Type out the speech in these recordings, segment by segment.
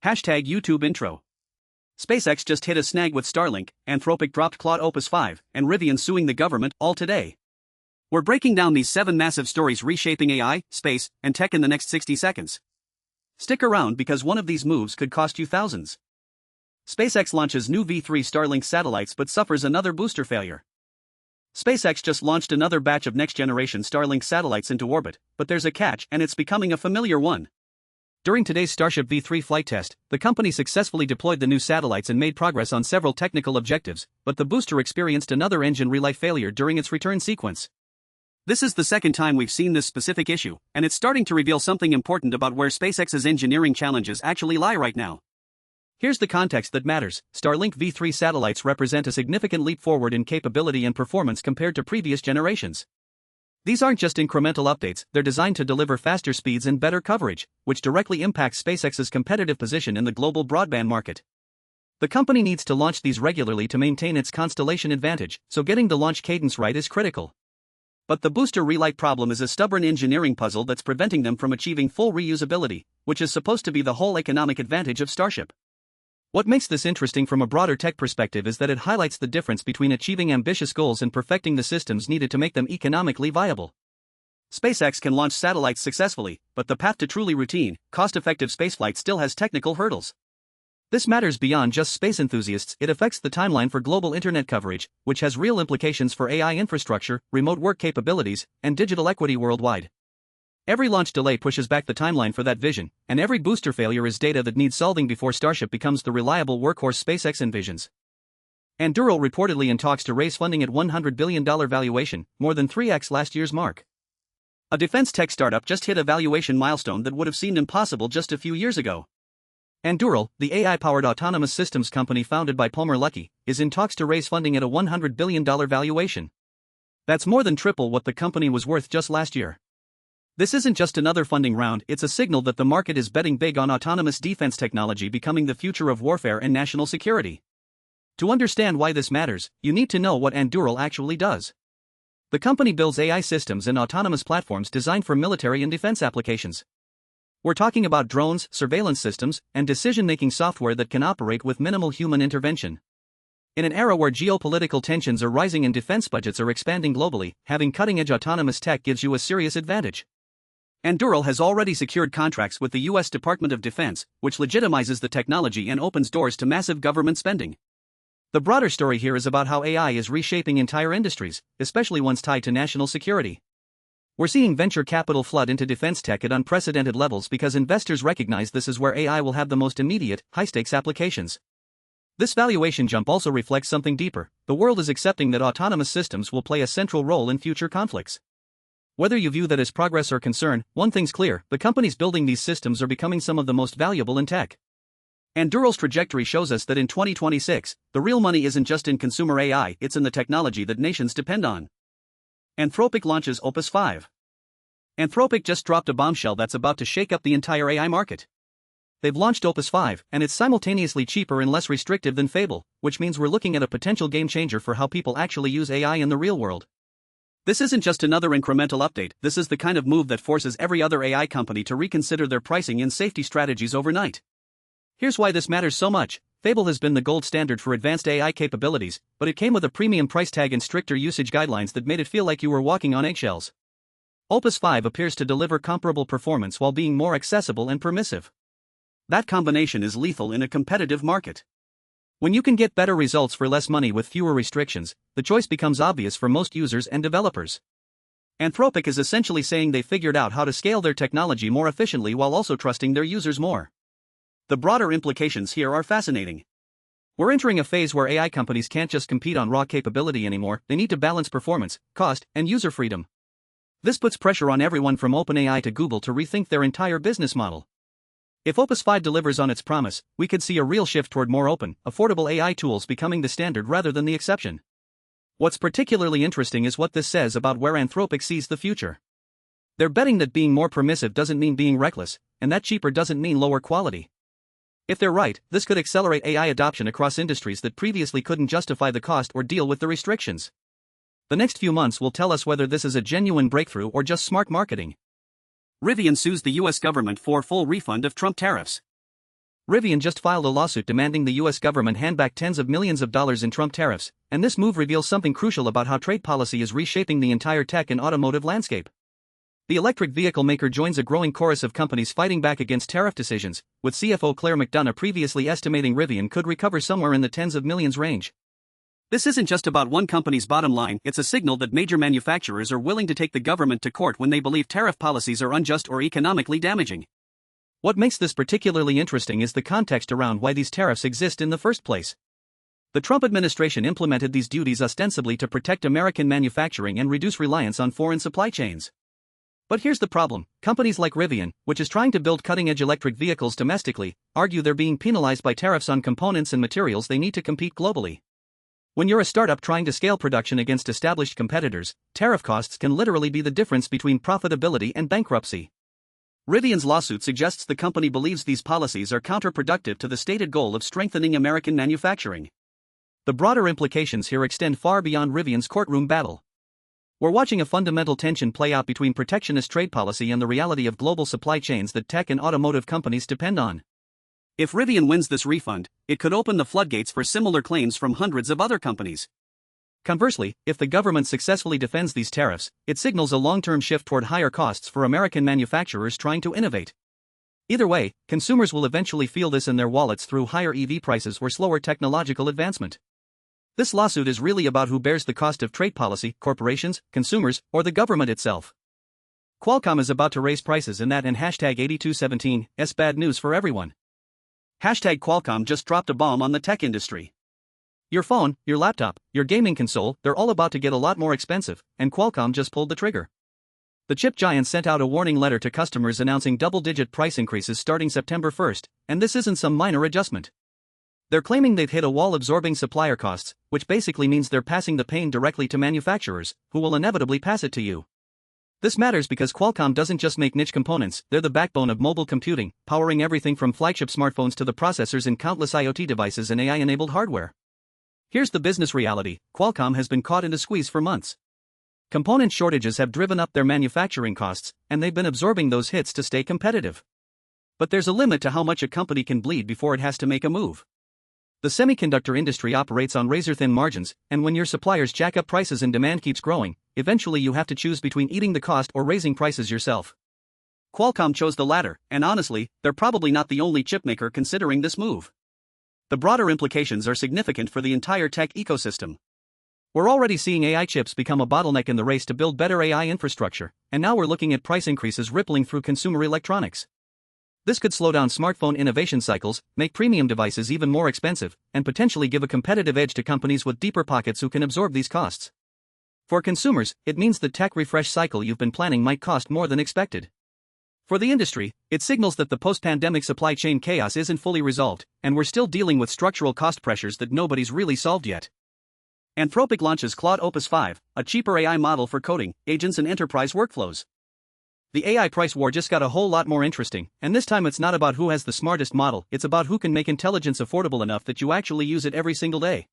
Hashtag YouTube intro. SpaceX just hit a snag with Starlink, Anthropic dropped Claude Opus 5, and Rivian suing the government, all today. We're breaking down these 7 massive stories reshaping AI, space, and tech in the next 60 seconds. Stick around because one of these moves could cost you thousands. SpaceX launches new V3 Starlink satellites but suffers another booster failure. SpaceX just launched another batch of next-generation Starlink satellites into orbit, but there's a catch and it's becoming a familiar one. During today's Starship V3 flight test, the company successfully deployed the new satellites and made progress on several technical objectives, but the booster experienced another engine relay failure during its return sequence. This is the second time we've seen this specific issue, and it's starting to reveal something important about where SpaceX's engineering challenges actually lie right now. Here's the context that matters. Starlink V3 satellites represent a significant leap forward in capability and performance compared to previous generations. These aren't just incremental updates, they're designed to deliver faster speeds and better coverage, which directly impacts SpaceX's competitive position in the global broadband market. The company needs to launch these regularly to maintain its constellation advantage, so getting the launch cadence right is critical. But the booster relight problem is a stubborn engineering puzzle that's preventing them from achieving full reusability, which is supposed to be the whole economic advantage of Starship. What makes this interesting from a broader tech perspective is that it highlights the difference between achieving ambitious goals and perfecting the systems needed to make them economically viable. SpaceX can launch satellites successfully, but the path to truly routine, cost-effective spaceflight still has technical hurdles. This matters beyond just space enthusiasts, it affects the timeline for global internet coverage, which has real implications for AI infrastructure, remote work capabilities, and digital equity worldwide. Every launch delay pushes back the timeline for that vision, and every booster failure is data that needs solving before Starship becomes the reliable workhorse SpaceX envisions. Anduril reportedly in talks to raise funding at $100 billion valuation, more than 3x last year's mark. A defense tech startup just hit a valuation milestone that would have seemed impossible just a few years ago. Anduril, the AI-powered autonomous systems company founded by Palmer Luckey, is in talks to raise funding at a $100 billion valuation. That's more than triple what the company was worth just last year. This isn't just another funding round, it's a signal that the market is betting big on autonomous defense technology becoming the future of warfare and national security. To understand why this matters, you need to know what Anduril actually does. The company builds AI systems and autonomous platforms designed for military and defense applications. We're talking about drones, surveillance systems, and decision-making software that can operate with minimal human intervention. In an era where geopolitical tensions are rising and defense budgets are expanding globally, having cutting-edge autonomous tech gives you a serious advantage. Anduril has already secured contracts with the U.S. Department of Defense, which legitimizes the technology and opens doors to massive government spending. The broader story here is about how AI is reshaping entire industries, especially ones tied to national security. We're seeing venture capital flood into defense tech at unprecedented levels because investors recognize this is where AI will have the most immediate, high-stakes applications. This valuation jump also reflects something deeper. The world is accepting that autonomous systems will play a central role in future conflicts. Whether you view that as progress or concern, one thing's clear, the companies building these systems are becoming some of the most valuable in tech. Anduril's trajectory shows us that in 2026, the real money isn't just in consumer AI, it's in the technology that nations depend on. Anthropic launches Opus 5. Anthropic just dropped a bombshell that's about to shake up the entire AI market. They've launched Opus 5, and it's simultaneously cheaper and less restrictive than Fable, which means we're looking at a potential game changer for how people actually use AI in the real world. This isn't just another incremental update, this is the kind of move that forces every other AI company to reconsider their pricing and safety strategies overnight. Here's why this matters so much. Fable has been the gold standard for advanced AI capabilities, but it came with a premium price tag and stricter usage guidelines that made it feel like you were walking on eggshells. Opus 5 appears to deliver comparable performance while being more accessible and permissive. That combination is lethal in a competitive market. When you can get better results for less money with fewer restrictions, the choice becomes obvious for most users and developers. Anthropic is essentially saying they figured out how to scale their technology more efficiently while also trusting their users more. The broader implications here are fascinating. We're entering a phase where AI companies can't just compete on raw capability anymore, they need to balance performance, cost, and user freedom. This puts pressure on everyone from OpenAI to Google to rethink their entire business model. If Opus 5 delivers on its promise, we could see a real shift toward more open, affordable AI tools becoming the standard rather than the exception. What's particularly interesting is what this says about where Anthropic sees the future. They're betting that being more permissive doesn't mean being reckless, and that cheaper doesn't mean lower quality. If they're right, this could accelerate AI adoption across industries that previously couldn't justify the cost or deal with the restrictions. The next few months will tell us whether this is a genuine breakthrough or just smart marketing. Rivian sues the U.S. government for full refund of Trump tariffs. Rivian just filed a lawsuit demanding the US government hand back tens of millions of dollars in Trump tariffs, and this move reveals something crucial about how trade policy is reshaping the entire tech and automotive landscape. The electric vehicle maker joins a growing chorus of companies fighting back against tariff decisions, with CFO Claire McDonough previously estimating Rivian could recover somewhere in the tens of millions range. This isn't just about one company's bottom line, it's a signal that major manufacturers are willing to take the government to court when they believe tariff policies are unjust or economically damaging. What makes this particularly interesting is the context around why these tariffs exist in the first place. The Trump administration implemented these duties ostensibly to protect American manufacturing and reduce reliance on foreign supply chains. But here's the problem: companies like Rivian, which is trying to build cutting-edge electric vehicles domestically, argue they're being penalized by tariffs on components and materials they need to compete globally. When you're a startup trying to scale production against established competitors, tariff costs can literally be the difference between profitability and bankruptcy. Rivian's lawsuit suggests the company believes these policies are counterproductive to the stated goal of strengthening American manufacturing. The broader implications here extend far beyond Rivian's courtroom battle. We're watching a fundamental tension play out between protectionist trade policy and the reality of global supply chains that tech and automotive companies depend on. If Rivian wins this refund, it could open the floodgates for similar claims from hundreds of other companies. Conversely, if the government successfully defends these tariffs, it signals a long-term shift toward higher costs for American manufacturers trying to innovate. Either way, consumers will eventually feel this in their wallets through higher EV prices or slower technological advancement. This lawsuit is really about who bears the cost of trade policy: corporations, consumers, or the government itself. Qualcomm is about to raise prices, and that and #8217 is bad news for everyone. Qualcomm just dropped a bomb on the tech industry. Your phone, your laptop, your gaming console, they're all about to get a lot more expensive, and Qualcomm just pulled the trigger. The chip giant sent out a warning letter to customers announcing double-digit price increases starting September 1st, and this isn't some minor adjustment. They're claiming they've hit a wall absorbing supplier costs, which basically means they're passing the pain directly to manufacturers, who will inevitably pass it to you. This matters because Qualcomm doesn't just make niche components, they're the backbone of mobile computing, powering everything from flagship smartphones to the processors in countless IoT devices and AI-enabled hardware. Here's the business reality: Qualcomm has been caught in a squeeze for months. Component shortages have driven up their manufacturing costs, and they've been absorbing those hits to stay competitive. But there's a limit to how much a company can bleed before it has to make a move. The semiconductor industry operates on razor-thin margins, and when your suppliers jack up prices and demand keeps growing, eventually you have to choose between eating the cost or raising prices yourself. Qualcomm chose the latter, and honestly, they're probably not the only chipmaker considering this move. The broader implications are significant for the entire tech ecosystem. We're already seeing AI chips become a bottleneck in the race to build better AI infrastructure, and now we're looking at price increases rippling through consumer electronics. This could slow down smartphone innovation cycles, make premium devices even more expensive, and potentially give a competitive edge to companies with deeper pockets who can absorb these costs. For consumers, it means the tech refresh cycle you've been planning might cost more than expected. For the industry, it signals that the post-pandemic supply chain chaos isn't fully resolved, and we're still dealing with structural cost pressures that nobody's really solved yet. Anthropic launches Claude Opus 5, a cheaper AI model for coding, agents and enterprise workflows. The AI price war just got a whole lot more interesting, and this time it's not about who has the smartest model, it's about who can make intelligence affordable enough that you actually use it every single day.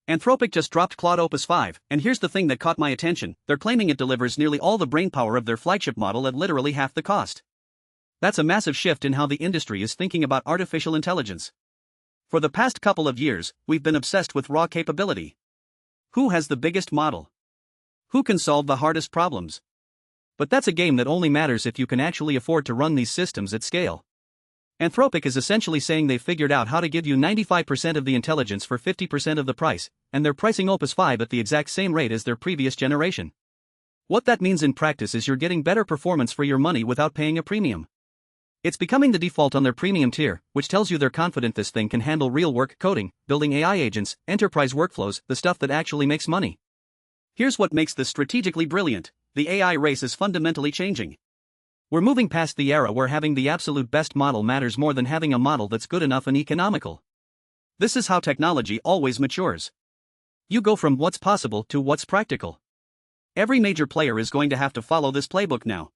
Anthropic just dropped Claude Opus 5, and here's the thing that caught my attention: they're claiming it delivers nearly all the brainpower of their flagship model at literally half the cost. That's a massive shift in how the industry is thinking about artificial intelligence. For the past couple of years, we've been obsessed with raw capability. Who has the biggest model? Who can solve the hardest problems? But that's a game that only matters if you can actually afford to run these systems at scale. Anthropic is essentially saying they've figured out how to give you 95% of the intelligence for 50% of the price, and they're pricing Opus 5 at the exact same rate as their previous generation. What that means in practice is you're getting better performance for your money without paying a premium. It's becoming the default on their premium tier, which tells you they're confident this thing can handle real work: coding, building AI agents, enterprise workflows, the stuff that actually makes money. Here's what makes this strategically brilliant: the AI race is fundamentally changing. We're moving past the era where having the absolute best model matters more than having a model that's good enough and economical. This is how technology always matures. You go from what's possible to what's practical. Every major player is going to have to follow this playbook now.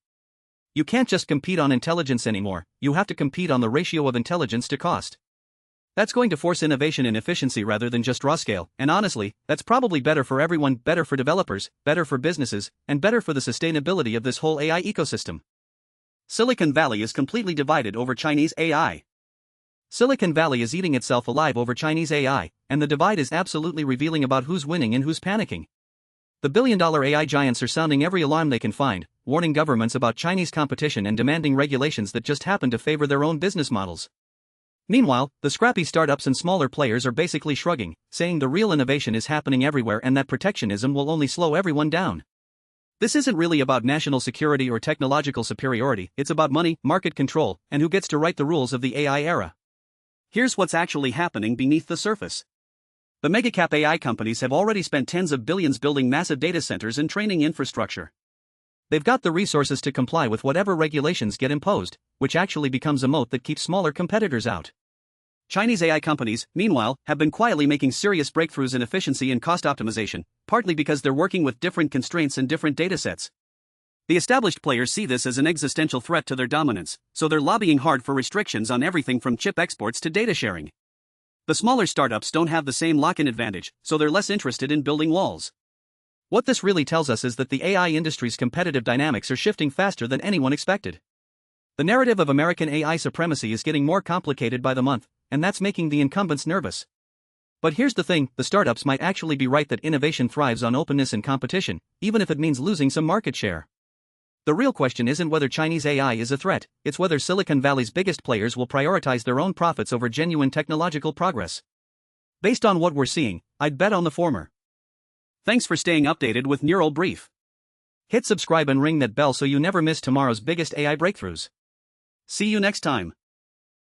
You can't just compete on intelligence anymore, you have to compete on the ratio of intelligence to cost. That's going to force innovation in efficiency rather than just raw scale, and honestly, that's probably better for everyone: better for developers, better for businesses, and better for the sustainability of this whole AI ecosystem. Silicon Valley is completely divided over Chinese AI. Silicon Valley is eating itself alive over Chinese AI, and the divide is absolutely revealing about who's winning and who's panicking. The billion-dollar AI giants are sounding every alarm they can find, warning governments about Chinese competition and demanding regulations that just happen to favor their own business models. Meanwhile, the scrappy startups and smaller players are basically shrugging, saying the real innovation is happening everywhere and that protectionism will only slow everyone down. This isn't really about national security or technological superiority, it's about money, market control, and who gets to write the rules of the AI era. Here's what's actually happening beneath the surface. The megacap AI companies have already spent tens of billions building massive data centers and training infrastructure. They've got the resources to comply with whatever regulations get imposed, which actually becomes a moat that keeps smaller competitors out. Chinese AI companies, meanwhile, have been quietly making serious breakthroughs in efficiency and cost optimization, partly because they're working with different constraints and different datasets. The established players see this as an existential threat to their dominance, so they're lobbying hard for restrictions on everything from chip exports to data sharing. The smaller startups don't have the same lock-in advantage, so they're less interested in building walls. What this really tells us is that the AI industry's competitive dynamics are shifting faster than anyone expected. The narrative of American AI supremacy is getting more complicated by the month, and that's making the incumbents nervous. But here's the thing, the startups might actually be right that innovation thrives on openness and competition, even if it means losing some market share. The real question isn't whether Chinese AI is a threat, it's whether Silicon Valley's biggest players will prioritize their own profits over genuine technological progress. Based on what we're seeing, I'd bet on the former. Thanks for staying updated with Neural Brief. Hit subscribe and ring that bell so you never miss tomorrow's biggest AI breakthroughs. See you next time.